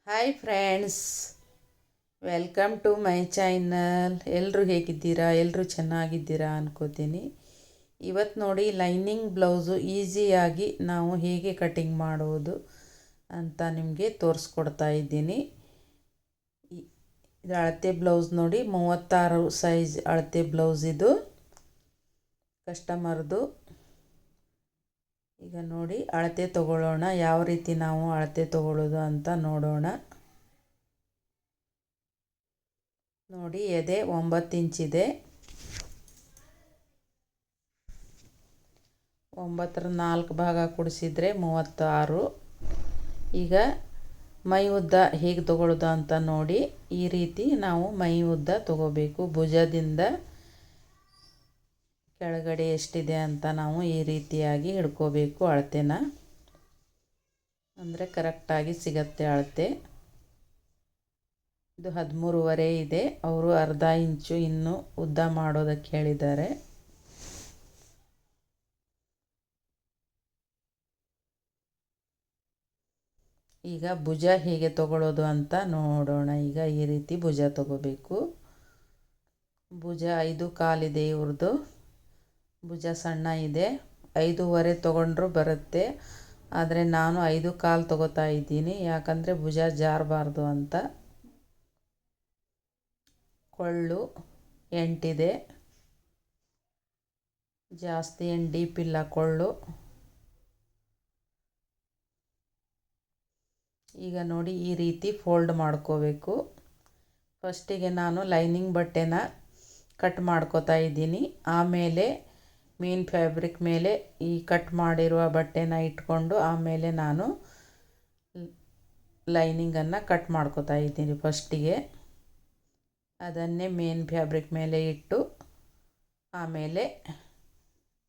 Hi friends, welcome to my channel. ಎಲ್ಲರೂ ಹೇಗಿದ್ದೀರಾ? ಎಲ್ಲರೂ ಚೆನ್ನಾಗಿದ್ದೀರಾ ಅನ್ಕೋತೀನಿ. ಇವತ್ತು ನೋಡಿ, ಲೈನಿಂಗ್ ಬ್ಲೌಸು ಈಸಿಯಾಗಿ ನಾವು ಹೇಗೆ ಕಟಿಂಗ್ ಮಾಡುವುದು ಅಂತ ನಿಮಗೆ ತೋರಿಸ್ಕೊಡ್ತಾ ಇದ್ದೀನಿ. ಇದು ಅಳತೆ ಬ್ಲೌಸ್ ನೋಡಿ, 36 ಸೈಜ್ ಅಳತೆ ಬ್ಲೌಸ್ ಇದು ಕಸ್ಟಮರ್ದು. ಈಗ ನೋಡಿ, ಅಳತೆ ತಗೊಳ್ಳೋಣ. ಯಾವ ರೀತಿ ನಾವು ಅಳತೆ ತಗೊಳ್ಳೋದು ಅಂತ ನೋಡೋಣ. ನೋಡಿ, ಎದೆ 9 ಇಂಚಿದೆ. 9ರ 4 ಭಾಗ ಕೂಡಿಸಿದರೆ 36. ಈಗ ಮೈ ಉದ್ದ ಹೇಗೆ ತಗೊಳ್ಳೋದು ಅಂತ ನೋಡಿ. ಈ ರೀತಿ ನಾವು ಮೈ ಉದ್ದ ತಗೋಬೇಕು. ಭುಜದಿಂದ ಕೆಳಗಡೆ ಎಷ್ಟಿದೆ ಅಂತ ನಾವು ಈ ರೀತಿಯಾಗಿ ಹಿಡ್ಕೋಬೇಕು ಅಳತೆನ. ಅಂದರೆ ಕರೆಕ್ಟಾಗಿ ಸಿಗತ್ತೆ ಅಳತೆ. ಇದು 13.5 ಇದೆ. ಅವರು ಅರ್ಧ ಇಂಚು ಇನ್ನೂ ಉದ್ದ ಮಾಡೋದಕ್ಕೆ ಹೇಳಿದ್ದಾರೆ. ಈಗ ಭುಜ ಹೇಗೆ ತಗೊಳ್ಳೋದು ಅಂತ ನೋಡೋಣ. ಈಗ ಈ ರೀತಿ ಭುಜ ತಗೋಬೇಕು. ಭುಜ 5.25 ಇದೆ ಇವ್ರದ್ದು. ಭುಜ ಸಣ್ಣ ಇದೆ. 5.25 ತೊಗೊಂಡ್ರೂ ಬರುತ್ತೆ, ಆದರೆ ನಾನು 5.25 ತೊಗೋತಾ ಇದ್ದೀನಿ, ಯಾಕಂದರೆ ಭುಜ ಜಾರಬಾರ್ದು ಅಂತ. ಕೊಳ್ಳು 8 ಇದೆ. ಜಾಸ್ತಿ ಏನು ಡೀಪ್ ಇಲ್ಲ ಕೊಳ್ಳು. ಈಗ ನೋಡಿ, ಈ ರೀತಿ ಫೋಲ್ಡ್ ಮಾಡ್ಕೋಬೇಕು. ಫಸ್ಟಿಗೆ ನಾನು ಲೈನಿಂಗ್ ಬಟ್ಟೆನ ಕಟ್ ಮಾಡ್ಕೋತಾ ಇದ್ದೀನಿ. ಆಮೇಲೆ ಮೇನ್ ಫ್ಯಾಬ್ರಿಕ್ ಮೇಲೆ ಈ ಕಟ್ ಮಾಡಿರುವ ಬಟ್ಟೆನ ಇಟ್ಕೊಂಡು ಆಮೇಲೆ ನಾನು ಲೈನಿಂಗನ್ನು ಕಟ್ ಮಾಡ್ಕೋತಾ ಇದ್ದೀನಿ. ಫಸ್ಟಿಗೆ ಅದನ್ನೇ ಮೇನ್ ಫ್ಯಾಬ್ರಿಕ್ ಮೇಲೆ ಇಟ್ಟು ಆಮೇಲೆ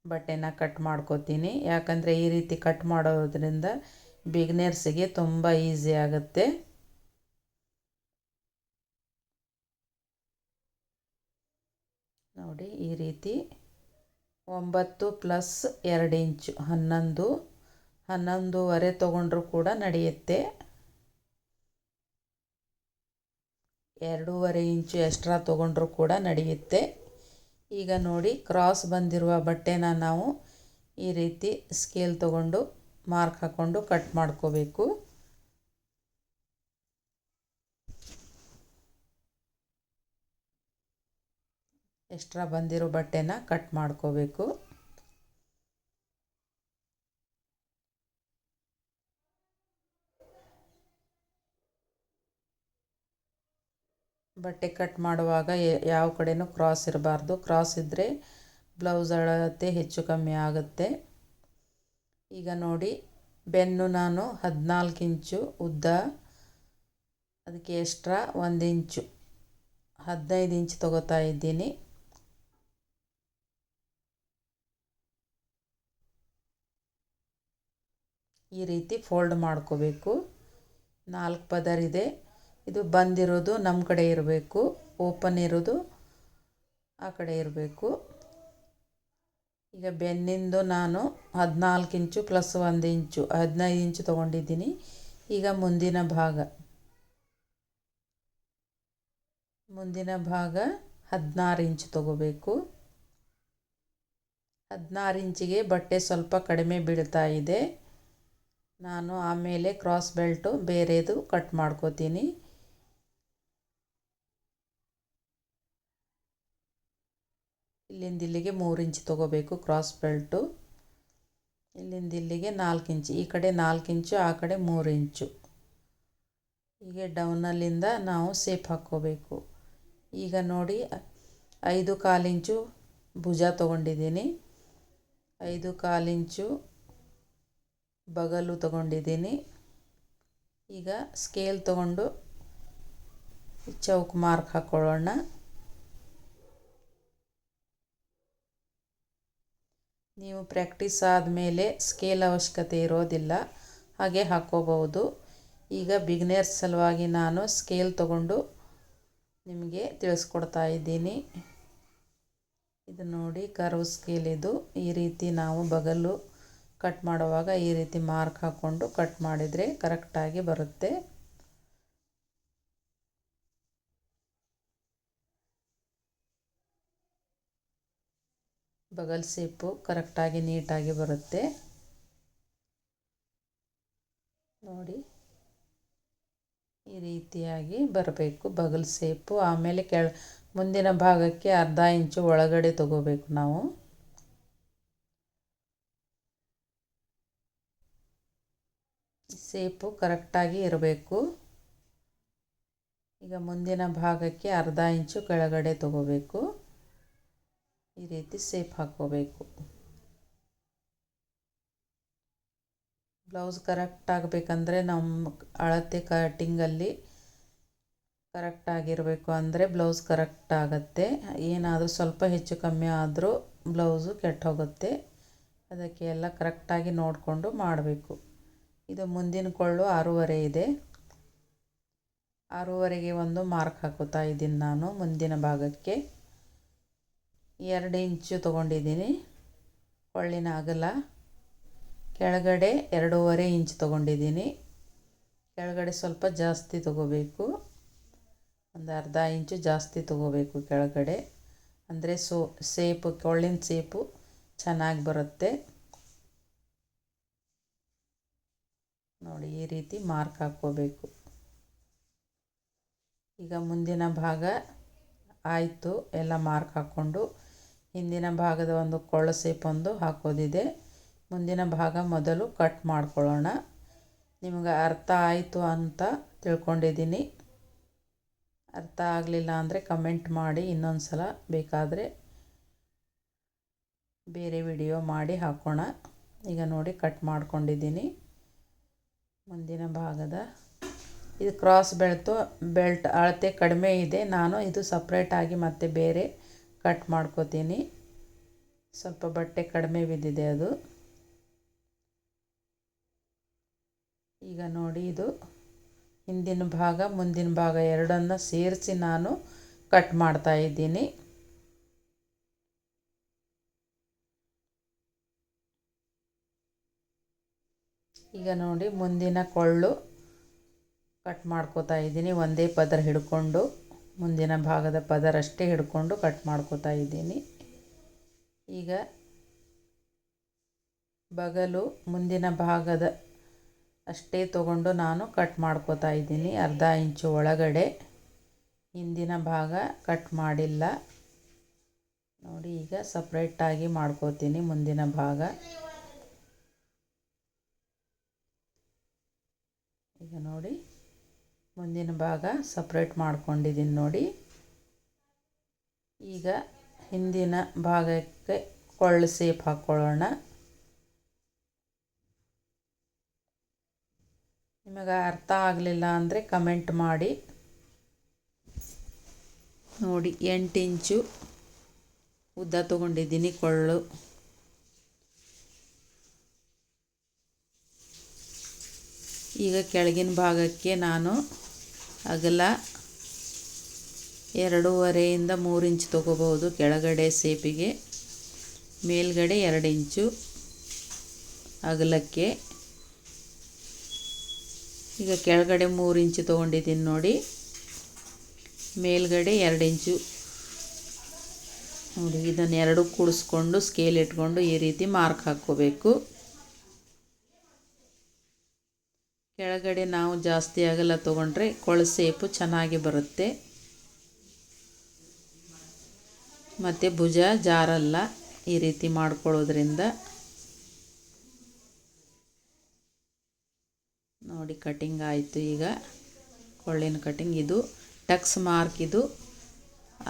ಬಟ್ಟೆನ ಕಟ್ ಮಾಡ್ಕೋತೀನಿ. ಯಾಕಂದರೆ ಈ ರೀತಿ ಕಟ್ ಮಾಡೋದ್ರಿಂದ ಬಿಗ್ನರ್ಸಿಗೆ ತುಂಬ ಈಸಿ ಆಗುತ್ತೆ. ನೋಡಿ, ಈ ರೀತಿ 9 + 2 ಇಂಚು 11, 11.25 ತೊಗೊಂಡ್ರೂ ಕೂಡ ನಡೆಯುತ್ತೆ. 2.25 ಇಂಚು ಎಕ್ಸ್ಟ್ರಾ ತೊಗೊಂಡ್ರೂ ಕೂಡ ನಡೆಯುತ್ತೆ. ಈಗ ನೋಡಿ, ಕ್ರಾಸ್ ಬಂದಿರುವ ಬಟ್ಟೆನ ನಾವು ಈ ರೀತಿ ಸ್ಕೇಲ್ ತೊಗೊಂಡು ಮಾರ್ಕ್ ಹಾಕ್ಕೊಂಡು ಕಟ್ ಮಾಡ್ಕೋಬೇಕು. ಎಕ್ಸ್ಟ್ರಾ ಬಂದಿರೋ ಬಟ್ಟೆನ ಕಟ್ ಮಾಡ್ಕೋಬೇಕು. ಬಟ್ಟೆ ಕಟ್ ಮಾಡುವಾಗ ಯಾವ ಕಡೆನೂ ಕ್ರಾಸ್ ಇರಬಾರ್ದು. ಕ್ರಾಸ್ ಇದ್ದರೆ ಬ್ಲೌಸ್ ಅಳತೆ ಹೆಚ್ಚು ಕಮ್ಮಿ ಆಗುತ್ತೆ. ಈಗ ನೋಡಿ, ಬೆನ್ನು ನಾನು 14 ಇಂಚು ಉದ್ದ, ಅದಕ್ಕೆ ಎಕ್ಸ್ಟ್ರಾ 1 ಇಂಚು 15 ಇಂಚು ತಗೋತಾ ಇದ್ದೀನಿ. ಈ ರೀತಿ ಫೋಲ್ಡ್ ಮಾಡ್ಕೋಬೇಕು. 4 ಪದರ್ ಇದೆ. ಇದು ಬಂದಿರೋದು ನಮ್ಮ ಕಡೆ ಇರಬೇಕು, ಓಪನ್ ಇರೋದು ಆ ಕಡೆ ಇರಬೇಕು. ಈಗ ಬೆನ್ನಿಂದು ನಾನು 14 ಇಂಚು + 1 ಇಂಚು 15 ಇಂಚು ತೊಗೊಂಡಿದ್ದೀನಿ. ಈಗ ಮುಂದಿನ ಭಾಗ 16 ಇಂಚು ತೊಗೋಬೇಕು. 16 ಇಂಚಿಗೆ ಬಟ್ಟೆ ಸ್ವಲ್ಪ ಕಡಿಮೆ ಬೀಳ್ತಾ ಇದೆ. ನಾನು ಆಮೇಲೆ ಕ್ರಾಸ್ ಬೆಲ್ಟು ಬೇರೆದು ಕಟ್ ಮಾಡ್ಕೋತೀನಿ. ಇಲ್ಲಿಂದ ಇಲ್ಲಿಗೆ 3 ಇಂಚು ತೊಗೋಬೇಕು ಕ್ರಾಸ್ ಬೆಲ್ಟು. ಇಲ್ಲಿಂದ ಇಲ್ಲಿಗೆ 4 ಇಂಚು, ಈ ಕಡೆ 4 ಇಂಚು, ಆ ಕಡೆ 3 ಇಂಚು. ಹೀಗೆ ಡೌನಲ್ಲಿಂದ ನಾವು ಸೇಪ್ ಹಾಕ್ಕೋಬೇಕು. ಈಗ ನೋಡಿ, 5.25 ಇಂಚು ಭುಜ ತೊಗೊಂಡಿದ್ದೀನಿ. 5.25 ಇಂಚು ಬಗಲು ತೊಗೊಂಡಿದ್ದೀನಿ. ಈಗ ಸ್ಕೇಲ್ ತೊಗೊಂಡು ಚೌಕ್ ಮಾರ್ಕ್ ಹಾಕ್ಕೊಳ್ಳೋಣ. ನೀವು ಪ್ರಾಕ್ಟೀಸ್ ಆದಮೇಲೆ ಸ್ಕೇಲ್ ಅವಶ್ಯಕತೆ ಇರೋದಿಲ್ಲ, ಹಾಗೆ ಹಾಕ್ಕೋಬಹುದು. ಈಗ ಬಿಗ್ನರ್ಸ್ ಸಲುವಾಗಿ ನಾನು ಸ್ಕೇಲ್ ತೊಗೊಂಡು ನಿಮಗೆ ತಿಳಿಸ್ಕೊಡ್ತಾ ಇದ್ದೀನಿ. ಇದು ನೋಡಿ, ಕರ್ವ್ ಸ್ಕೇಲ್ ಇದು. ಈ ರೀತಿ ನಾವು ಬಗಲು ಕಟ್ ಮಾಡುವಾಗ ಈ ರೀತಿ ಮಾರ್ಕ್ ಹಾಕ್ಕೊಂಡು ಕಟ್ ಮಾಡಿದರೆ ಕರೆಕ್ಟಾಗಿ ಬರುತ್ತೆ. ಬಗಲ್ ಸೇಪು ಕರೆಕ್ಟಾಗಿ ನೀಟಾಗಿ ಬರುತ್ತೆ ನೋಡಿ. ಈ ರೀತಿಯಾಗಿ ಬರಬೇಕು ಬಗಲ್ ಸೇಪು. ಆಮೇಲೆ ಮುಂದಿನ ಭಾಗಕ್ಕೆ ಅರ್ಧ ಇಂಚು ಒಳಗಡೆ ತಗೋಬೇಕು ನಾವು. ಸೇಪು ಕರೆಕ್ಟಾಗಿ ಇರಬೇಕು. ಈಗ ಮುಂದಿನ ಭಾಗಕ್ಕೆ ಅರ್ಧ ಇಂಚು ಕೆಳಗಡೆ ತಗೋಬೇಕು. ಈ ರೀತಿ ಸೇಪ್ ಹಾಕ್ಕೋಬೇಕು. ಬ್ಲೌಸ್ ಕರೆಕ್ಟ್ ಆಗಬೇಕಂದ್ರೆ ನಮ್ಮ ಅಳತೆ ಕಟಿಂಗಲ್ಲಿ ಕರೆಕ್ಟಾಗಿರಬೇಕು, ಅಂದರೆ ಬ್ಲೌಸ್ ಕರೆಕ್ಟ್ ಆಗುತ್ತೆ. ಏನಾದರೂ ಸ್ವಲ್ಪ ಹೆಚ್ಚು ಕಮ್ಮಿ ಆದರೂ ಬ್ಲೌಸು ಕೆಟ್ಟೋಗುತ್ತೆ. ಅದಕ್ಕೆ ಎಲ್ಲ ಕರೆಕ್ಟಾಗಿ ನೋಡಿಕೊಂಡು ಮಾಡಬೇಕು. ಇದು ಮುಂದಿನ ಕೊಳ್ಳು 6.5 ಇದೆ. 6.5ಗೆ ಒಂದು ಮಾರ್ಕ್ ಹಾಕೋತಾ ಇದ್ದೀನಿ ನಾನು. ಮುಂದಿನ ಭಾಗಕ್ಕೆ 2 ಇಂಚು ತೊಗೊಂಡಿದ್ದೀನಿ ಕೊಳ್ಳಿನ ಅಗಲ. ಕೆಳಗಡೆ 2.5 ಇಂಚ್ ತೊಗೊಂಡಿದ್ದೀನಿ. ಕೆಳಗಡೆ ಸ್ವಲ್ಪ ಜಾಸ್ತಿ ತೊಗೋಬೇಕು, ಒಂದು ಅರ್ಧ ಇಂಚು ಜಾಸ್ತಿ ತೊಗೋಬೇಕು ಕೆಳಗಡೆ, ಅಂದರೆ ಸೇಪು ಕೊಳ್ಳಿನ ಸೇಪು ಚೆನ್ನಾಗಿ ಬರುತ್ತೆ ನೋಡಿ. ಈ ರೀತಿ ಮಾರ್ಕ್ ಹಾಕ್ಕೋಬೇಕು. ಈಗ ಮುಂದಿನ ಭಾಗ ಆಯಿತು, ಎಲ್ಲ ಮಾರ್ಕ್ ಹಾಕ್ಕೊಂಡು ಹಿಂದಿನ ಭಾಗದ ಒಂದು ಕೊಳ್ಳ ಸೇಪ್ ಒಂದು ಹಾಕೋದಿದೆ. ಮುಂದಿನ ಭಾಗ ಮೊದಲು ಕಟ್ ಮಾಡ್ಕೊಳ್ಳೋಣ. ನಿಮಗೆ ಅರ್ಥ ಆಯಿತು ಅಂತ ತಿಳ್ಕೊಂಡಿದ್ದೀನಿ. ಅರ್ಥ ಆಗಲಿಲ್ಲ ಅಂದರೆ ಕಮೆಂಟ್ ಮಾಡಿ, ಇನ್ನೊಂದು ಸಲ ಬೇಕಾದರೆ ಬೇರೆ ವಿಡಿಯೋ ಮಾಡಿ ಹಾಕೋಣ. ಈಗ ನೋಡಿ ಕಟ್ ಮಾಡ್ಕೊಂಡಿದ್ದೀನಿ ಮುಂದಿನ ಭಾಗದ. ಇದು ಕ್ರಾಸ್ ಬೆಲ್ಟ್ ಅಳತೆ ಕಡಿಮೆ ಇದೆ. ನಾನು ಇದು ಸಪ್ರೇಟಾಗಿ ಮತ್ತೆ ಬೇರೆ ಕಟ್ ಮಾಡ್ಕೋತೀನಿ. ಸ್ವಲ್ಪ ಬಟ್ಟೆ ಕಡಿಮೆ ಬಿದ್ದಿದೆ ಅದು. ಈಗ ನೋಡಿ ಇದು ಹಿಂದಿನ ಭಾಗ ಮುಂದಿನ ಭಾಗ ಎರಡನ್ನು ಸೇರಿಸಿ ನಾನು ಕಟ್ ಮಾಡ್ತಾ ಇದ್ದೀನಿ. ಈಗ ನೋಡಿ ಮುಂದಿನ ಕೊಳ್ಳು ಕಟ್ ಮಾಡ್ಕೋತಾ ಇದ್ದೀನಿ. ಒಂದೇ ಪದರ ಹಿಡ್ಕೊಂಡು, ಮುಂದಿನ ಭಾಗದ ಪದರಷ್ಟೇ ಹಿಡ್ಕೊಂಡು ಕಟ್ ಮಾಡ್ಕೋತಾ ಇದ್ದೀನಿ. ಈಗ ಬಗಲು ಮುಂದಿನ ಭಾಗದ ಅಷ್ಟೇ ತಗೊಂಡು ನಾನು ಕಟ್ ಮಾಡ್ಕೋತಾ ಇದ್ದೀನಿ. ಅರ್ಧ ಇಂಚು ಒಳಗಡೆ, ಹಿಂದಿನ ಭಾಗ ಕಟ್ ಮಾಡಿಲ್ಲ ನೋಡಿ. ಈಗ ಸಪ್ರೇಟಾಗಿ ಮಾಡ್ಕೋತೀನಿ ಮುಂದಿನ ಭಾಗ. ಈಗ ನೋಡಿ ಮುಂದಿನ ಭಾಗ ಸಪ್ರೇಟ್ ಮಾಡ್ಕೊಂಡಿದ್ದೀನಿ ನೋಡಿ. ಈಗ ಹಿಂದಿನ ಭಾಗಕ್ಕೆ ಕೊಳ್ಳು ಸೇಪ್ ಹಾಕ್ಕೊಳ್ಳೋಣ. ನಿಮಗೆ ಅರ್ಥ ಆಗಲಿಲ್ಲ ಅಂದರೆ ಕಮೆಂಟ್ ಮಾಡಿ. ನೋಡಿ 8 ಇಂಚು ಉದ್ದ ತೊಗೊಂಡಿದ್ದೀನಿ ಕೊಳ್ಳು. ಈಗ ಕೆಳಗಿನ ಭಾಗಕ್ಕೆ ನಾನು ಅಗಲ 2.5ಇಂದ 3 ಇಂಚ್ ತೊಗೋಬಹುದು ಕೆಳಗಡೆ ಸೇಪಿಗೆ. ಮೇಲ್ಗಡೆ 2 ಇಂಚು ಅಗಲಕ್ಕೆ. ಈಗ ಕೆಳಗಡೆ 3 ಇಂಚು ತೊಗೊಂಡಿದ್ದೀನಿ ನೋಡಿ. ಮೇಲ್ಗಡೆ 2 ಇಂಚು ನೋಡಿ. ಇದನ್ನು ಎರಡು ಕೂಡಿಸ್ಕೊಂಡು ಸ್ಕೇಲ್ ಇಟ್ಕೊಂಡು ಈ ರೀತಿ ಮಾರ್ಕ್ ಹಾಕ್ಕೋಬೇಕು. ಕೆಳಗಡೆ ನಾವು ಜಾಸ್ತಿ ಅಗಲ ತೊಗೊಂಡ್ರೆ ಕೊಳ ಸೇಪು ಚೆನ್ನಾಗಿ ಬರುತ್ತೆ ಮತ್ತು ಭುಜ ಜಾರಲ್ಲ ಈ ರೀತಿ ಮಾಡ್ಕೊಳ್ಳೋದ್ರಿಂದ. ನೋಡಿ ಕಟಿಂಗ್ ಆಯಿತು. ಈಗ ಕೊಳ್ಳಿನ ಕಟಿಂಗ್. ಇದು ಟಕ್ಸ್ ಮಾರ್ಕ್, ಇದು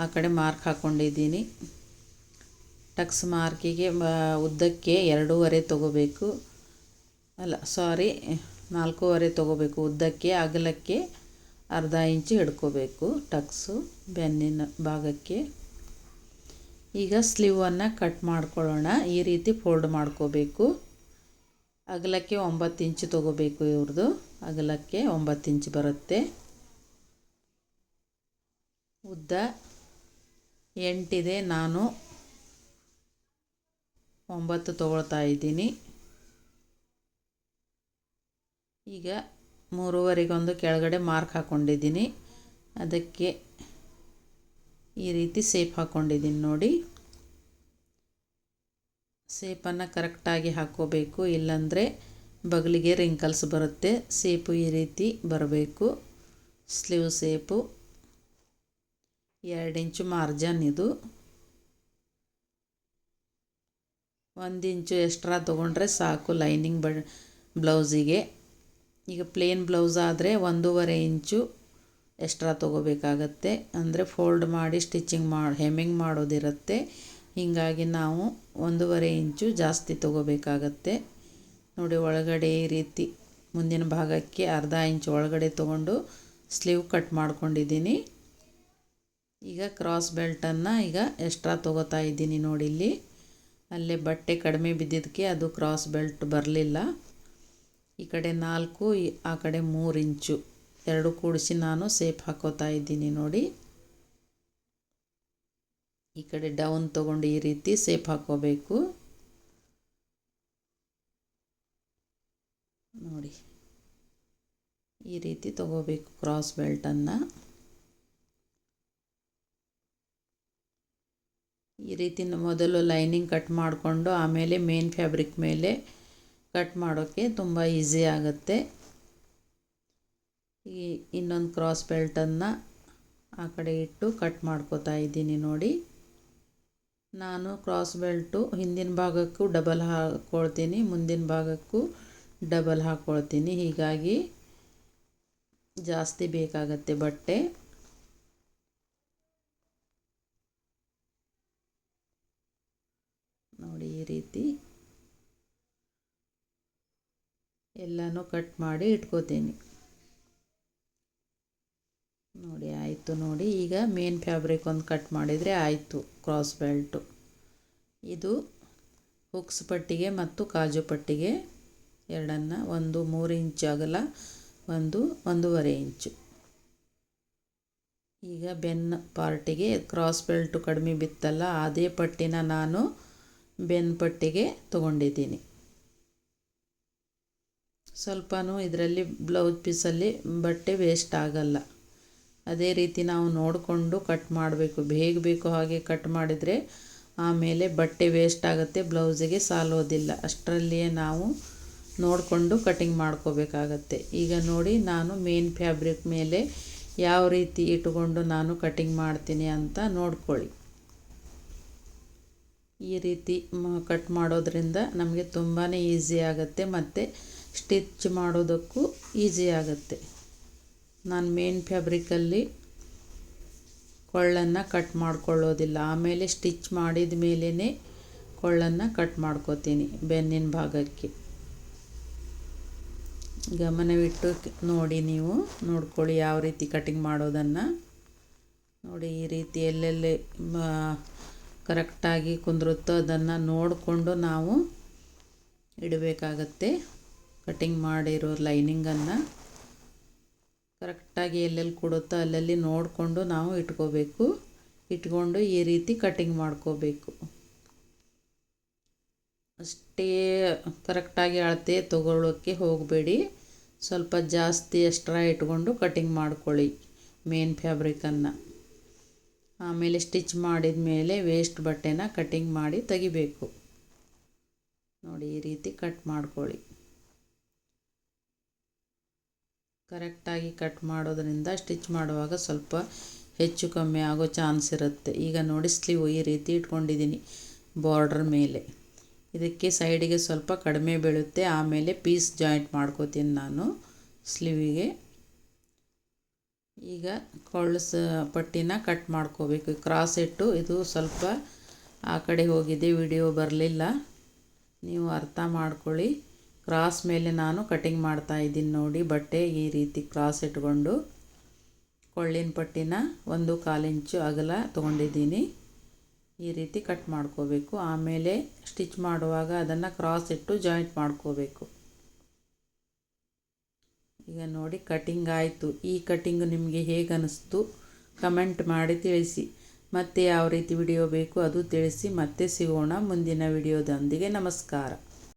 ಆ ಕಡೆ ಮಾರ್ಕ್ ಹಾಕ್ಕೊಂಡಿದ್ದೀನಿ. ಟಕ್ಸ್ ಮಾರ್ಕಿಗೆ ಉದ್ದಕ್ಕೆ 2.5 ತೊಗೋಬೇಕು, ಅಲ್ಲ ಸಾರಿ 4.5 ತೊಗೋಬೇಕು ಉದ್ದಕ್ಕೆ. ಅಗಲಕ್ಕೆ ಅರ್ಧ ಇಂಚು ಹಿಡ್ಕೋಬೇಕು ಟಕ್ಸು ಬೆನ್ನಿನ ಭಾಗಕ್ಕೆ. ಈಗ ಸ್ಲೀವನ್ನು ಕಟ್ ಮಾಡ್ಕೊಳ್ಳೋಣ. ಈ ರೀತಿ ಫೋಲ್ಡ್ ಮಾಡ್ಕೋಬೇಕು. ಅಗಲಕ್ಕೆ 9 ಇಂಚು ತೊಗೋಬೇಕು. ಇವ್ರದ್ದು ಅಗಲಕ್ಕೆ 9 ಇಂಚು ಬರುತ್ತೆ. ಉದ್ದ 8 ಇದೆ, ನಾನು 9 ತೊಗೊಳ್ತಾ ಇದ್ದೀನಿ. ಈಗ 3.5ಗೊಂದು ಕೆಳಗಡೆ ಮಾರ್ಕ್ ಹಾಕ್ಕೊಂಡಿದ್ದೀನಿ. ಅದಕ್ಕೆ ಈ ರೀತಿ ಸೇಪ್ ಹಾಕ್ಕೊಂಡಿದ್ದೀನಿ ನೋಡಿ. ಸೇಪನ್ನು ಕರೆಕ್ಟಾಗಿ ಹಾಕ್ಕೋಬೇಕು, ಇಲ್ಲಾಂದರೆ ಬಗಲಿಗೆ ರಿಂಕಲ್ಸ್ ಬರುತ್ತೆ. ಸೇಪು ಈ ರೀತಿ ಬರಬೇಕು. ಸ್ಲೀವ್ ಸೇಪು 2 ಇಂಚು ಮಾರ್ಜನ್, ಇದು 1 ಇಂಚು ಎಕ್ಸ್ಟ್ರಾ ತೊಗೊಂಡ್ರೆ ಸಾಕು ಲೈನಿಂಗ್ ಬ್ಲೌಸಿಗೆ. ಈಗ ಪ್ಲೇನ್ ಬ್ಲೌಸ್ ಆದರೆ 1.5 ಇಂಚು ಎಕ್ಸ್ಟ್ರಾ ತೊಗೋಬೇಕಾಗತ್ತೆ. ಅಂದರೆ ಫೋಲ್ಡ್ ಮಾಡಿ ಸ್ಟಿಚಿಂಗ್ ಹೆಮ್ಮಿಂಗ್ ಮಾಡೋದಿರುತ್ತೆ. ಹೀಗಾಗಿ ನಾವು 1.5 ಇಂಚು ಜಾಸ್ತಿ ತೊಗೋಬೇಕಾಗತ್ತೆ. ನೋಡಿ, ಒಳಗಡೆ ಈ ರೀತಿ ಮುಂದಿನ ಭಾಗಕ್ಕೆ ಅರ್ಧ ಇಂಚು ಒಳಗಡೆ ತೊಗೊಂಡು ಸ್ಲೀವ್ ಕಟ್ ಮಾಡ್ಕೊಂಡಿದ್ದೀನಿ. ಈಗ ಕ್ರಾಸ್ ಬೆಲ್ಟನ್ನು ಈಗ ಎಕ್ಸ್ಟ್ರಾ ತೊಗೋತಾ ಇದ್ದೀನಿ. ನೋಡಿ, ಇಲ್ಲಿ ಅಲ್ಲೇ ಬಟ್ಟೆ ಕಡಿಮೆ ಬಿದ್ದಿದ್ದಕ್ಕೆ ಅದು ಕ್ರಾಸ್ ಬೆಲ್ಟ್ ಬರಲಿಲ್ಲ. ಈ ಕಡೆ 4, ಆ ಕಡೆ 3 ಇಂಚು ಎರಡು ಕೂಡಿಸಿ ನಾನು ಸೇಪ್ ಹಾಕೋತಾ ಇದ್ದೀನಿ. ನೋಡಿ, ಈ ಕಡೆ ಡೌನ್ ತೊಗೊಂಡು ಈ ರೀತಿ ಸೇಪ್ ಹಾಕೋಬೇಕು. ನೋಡಿ, ಈ ರೀತಿ ತಗೋಬೇಕು ಕ್ರಾಸ್ ಬೆಲ್ಟನ್ನು. ಈ ರೀತಿ ಮೊದಲು ಲೈನಿಂಗ್ ಕಟ್ ಮಾಡಿಕೊಂಡು ಆಮೇಲೆ ಮೇನ್ ಫ್ಯಾಬ್ರಿಕ್ ಮೇಲೆ ಕಟ್ ಮಾಡೋಕ್ಕೆ ತುಂಬ ಈಸಿ ಆಗುತ್ತೆ. ಈ ಇನ್ನೊಂದು ಕ್ರಾಸ್ ಬೆಲ್ಟನ್ನು ಆ ಕಡೆ ಇಟ್ಟು ಕಟ್ ಮಾಡ್ಕೋತಾ ಇದ್ದೀನಿ. ನೋಡಿ, ನಾನು ಕ್ರಾಸ್ ಬೆಲ್ಟು ಹಿಂದಿನ ಭಾಗಕ್ಕೂ ಡಬಲ್ ಹಾಕ್ಕೊಳ್ತೀನಿ, ಮುಂದಿನ ಭಾಗಕ್ಕೂ ಡಬಲ್ ಹಾಕ್ಕೊಳ್ತೀನಿ. ಹೀಗಾಗಿ ಜಾಸ್ತಿ ಬೇಕಾಗತ್ತೆ ಬಟ್ಟೆ. ನೋಡಿ, ಈ ರೀತಿ ಎಲ್ಲನೂ ಕಟ್ ಮಾಡಿ ಇಟ್ಕೋತೀನಿ. ನೋಡಿ, ಆಯಿತು. ನೋಡಿ, ಈಗ ಮೇನ್ ಫ್ಯಾಬ್ರಿಕ್ ಒಂದು ಕಟ್ ಮಾಡಿದರೆ ಆಯಿತು ಕ್ರಾಸ್ ಬೆಲ್ಟು. ಇದು ಹುಕ್ಸ್ ಪಟ್ಟಿಗೆ ಮತ್ತು ಕಾಜು ಪಟ್ಟಿಗೆ ಎರಡನ್ನು, ಒಂದು 3 ಇಂಚು ಅಗಲ, ಒಂದು 1.5 ಇಂಚು. ಈಗ ಬೆನ್ ಪಾರ್ಟಿಗೆ ಕ್ರಾಸ್ ಬೆಲ್ಟು ಕಡಿಮೆ ಬಿತ್ತಲ್ಲ, ಅದೇ ಪಟ್ಟಿನ ನಾನು ಬೆನ್ ಪಟ್ಟಿಗೆ ತೊಗೊಂಡಿದ್ದೀನಿ. ಸ್ವಲ್ಪನೂ ಇದರಲ್ಲಿ ಬ್ಲೌಸ್ ಪೀಸಲ್ಲಿ ಬಟ್ಟೆ ವೇಸ್ಟ್ ಆಗಲ್ಲ. ಅದೇ ರೀತಿ ನಾವು ನೋಡಿಕೊಂಡು ಕಟ್ ಮಾಡಬೇಕು. ಹೇಗೆ ಬೇಕೋ ಹಾಗೆ ಕಟ್ ಮಾಡಿದರೆ ಆಮೇಲೆ ಬಟ್ಟೆ ವೇಸ್ಟ್ ಆಗುತ್ತೆ, ಬ್ಲೌಸಿಗೆ ಸಾಲೋದಿಲ್ಲ. ಅಷ್ಟರಲ್ಲಿಯೇ ನಾವು ನೋಡಿಕೊಂಡು ಕಟಿಂಗ್ ಮಾಡ್ಕೋಬೇಕಾಗತ್ತೆ. ಈಗ ನೋಡಿ, ನಾನು ಮೇನ್ ಫ್ಯಾಬ್ರಿಕ್ ಮೇಲೆ ಯಾವ ರೀತಿ ಇಟ್ಟುಕೊಂಡು ನಾನು ಕಟಿಂಗ್ ಮಾಡ್ತೀನಿ ಅಂತ ನೋಡ್ಕೊಳ್ಳಿ. ಈ ರೀತಿ ಕಟ್ ಮಾಡೋದ್ರಿಂದ ನಮಗೆ ತುಂಬಾ ಈಸಿ ಆಗುತ್ತೆ ಮತ್ತು ಸ್ಟಿಚ್ ಮಾಡೋದಕ್ಕೂ ಈಸಿ ಆಗುತ್ತೆ. ನಾನು ಮೇನ್ ಫ್ಯಾಬ್ರಿಕಲ್ಲಿ ಕೊಳ್ಳನ್ನು ಕಟ್ ಮಾಡ್ಕೊಳ್ಳೋದಿಲ್ಲ, ಆಮೇಲೆ ಸ್ಟಿಚ್ ಮಾಡಿದ ಮೇಲೇ ಕೊಳ್ಳನ್ನು ಕಟ್ ಮಾಡ್ಕೋತೀನಿ ಬೆನ್ನಿನ ಭಾಗಕ್ಕೆ. ಗಮನವಿಟ್ಟು ನೋಡಿ, ನೀವು ನೋಡ್ಕೊಳ್ಳಿ ಯಾವ ರೀತಿ ಕಟಿಂಗ್ ಮಾಡೋದನ್ನು. ನೋಡಿ, ಈ ರೀತಿ ಎಲ್ಲೆಲ್ಲಿ ಕರೆಕ್ಟಾಗಿ ಕುಂದ್ರುತ್ತೋ ಅದನ್ನು ನೋಡಿಕೊಂಡು ನಾವು ಇಡಬೇಕಾಗತ್ತೆ. ಕಟಿಂಗ್ ಮಾಡಿರೋ ಲೈನಿಂಗನ್ನು ಕರೆಕ್ಟಾಗಿ ಎಲ್ಲೆಲ್ಲಿ ಕೊಡುತ್ತೋ ಅಲ್ಲಲ್ಲಿ ನೋಡಿಕೊಂಡು ನಾವು ಇಟ್ಕೊಂಡು ಈ ರೀತಿ ಕಟಿಂಗ್ ಮಾಡ್ಕೋಬೇಕು. ಅಷ್ಟೇ ಕರೆಕ್ಟಾಗಿ ಅಳತೆ ತಗೊಳ್ಳೋಕ್ಕೆ ಹೋಗಬೇಡಿ. ಸ್ವಲ್ಪ ಜಾಸ್ತಿ ಎಕ್ಸ್ಟ್ರಾ ಇಟ್ಕೊಂಡು ಕಟಿಂಗ್ ಮಾಡ್ಕೊಳ್ಳಿ ಮೇನ್ ಫ್ಯಾಬ್ರಿಕನ್ನು. ಆಮೇಲೆ ಸ್ಟಿಚ್ ಮಾಡಿದ ಮೇಲೆ ವೇಸ್ಟ್ ಬಟ್ಟೆನ ಕಟಿಂಗ್ ಮಾಡಿ ತೆಗಿಬೇಕು. ನೋಡಿ, ಈ ರೀತಿ ಕಟ್ ಮಾಡ್ಕೊಳ್ಳಿ. ಕರೆಕ್ಟಾಗಿ ಕಟ್ ಮಾಡೋದ್ರಿಂದ ಸ್ಟಿಚ್ ಮಾಡುವಾಗ ಸ್ವಲ್ಪ ಹೆಚ್ಚು ಕಮ್ಮಿ ಆಗೋ ಚಾನ್ಸ್ ಇರುತ್ತೆ. ಈಗ ನೋಡಿ, ಸ್ಲೀವ್ ಈ ರೀತಿ ಇಟ್ಕೊಂಡಿದ್ದೀನಿ ಬಾರ್ಡರ್ ಮೇಲೆ. ಇದಕ್ಕೆ ಸೈಡಿಗೆ ಸ್ವಲ್ಪ ಕಡಿಮೆ ಬೀಳುತ್ತೆ, ಆಮೇಲೆ ಪೀಸ್ ಜಾಯಿಂಟ್ ಮಾಡ್ಕೋತೀನಿ ನಾನು ಸ್ಲೀವಿಗೆ. ಈಗ ಕೊಳ್ಳಸ ಪಟ್ಟಿನ ಕಟ್ ಮಾಡ್ಕೋಬೇಕು. ಕ್ರಾಸ್ ಇಟ್ಟು ಇದು ಸ್ವಲ್ಪ ಆ ಕಡೆ ಹೋಗಿದೆ, ವಿಡಿಯೋ ಬರಲಿಲ್ಲ, ನೀವು ಅರ್ಥ ಮಾಡ್ಕೊಳ್ಳಿ. ಕ್ರಾಸ್ ಮೇಲೆ ನಾನು ಕಟಿಂಗ್ ಮಾಡ್ತಾ ಇದ್ದೀನಿ. ನೋಡಿ, ಬಟ್ಟೆ ಈ ರೀತಿ ಕ್ರಾಸ್ ಇಟ್ಕೊಂಡು ಕೊಳ್ಳಿನ ಪಟ್ಟಿನ 1.25 ಇಂಚು ಅಗಲ ತೊಗೊಂಡಿದ್ದೀನಿ. ಈ ರೀತಿ ಕಟ್ ಮಾಡ್ಕೋಬೇಕು. ಆಮೇಲೆ ಸ್ಟಿಚ್ ಮಾಡುವಾಗ ಅದನ್ನು ಕ್ರಾಸ್ ಇಟ್ಟು ಜಾಯಿಂಟ್ ಮಾಡ್ಕೋಬೇಕು. ಈಗ ನೋಡಿ, ಕಟಿಂಗ್ ಆಯಿತು. ಈ ಕಟಿಂಗ್ ನಿಮಗೆ ಹೇಗೆ ಅನ್ನಿಸ್ತು ಕಮೆಂಟ್ ಮಾಡಿ ತಿಳಿಸಿ. ಮತ್ತೆ ಯಾವ ರೀತಿ ವಿಡಿಯೋ ಬೇಕು ಅದು ತಿಳಿಸಿ. ಮತ್ತೆ ಸಿಗೋಣ ಮುಂದಿನ ವಿಡಿಯೋದೊಂದಿಗೆ. ನಮಸ್ಕಾರ.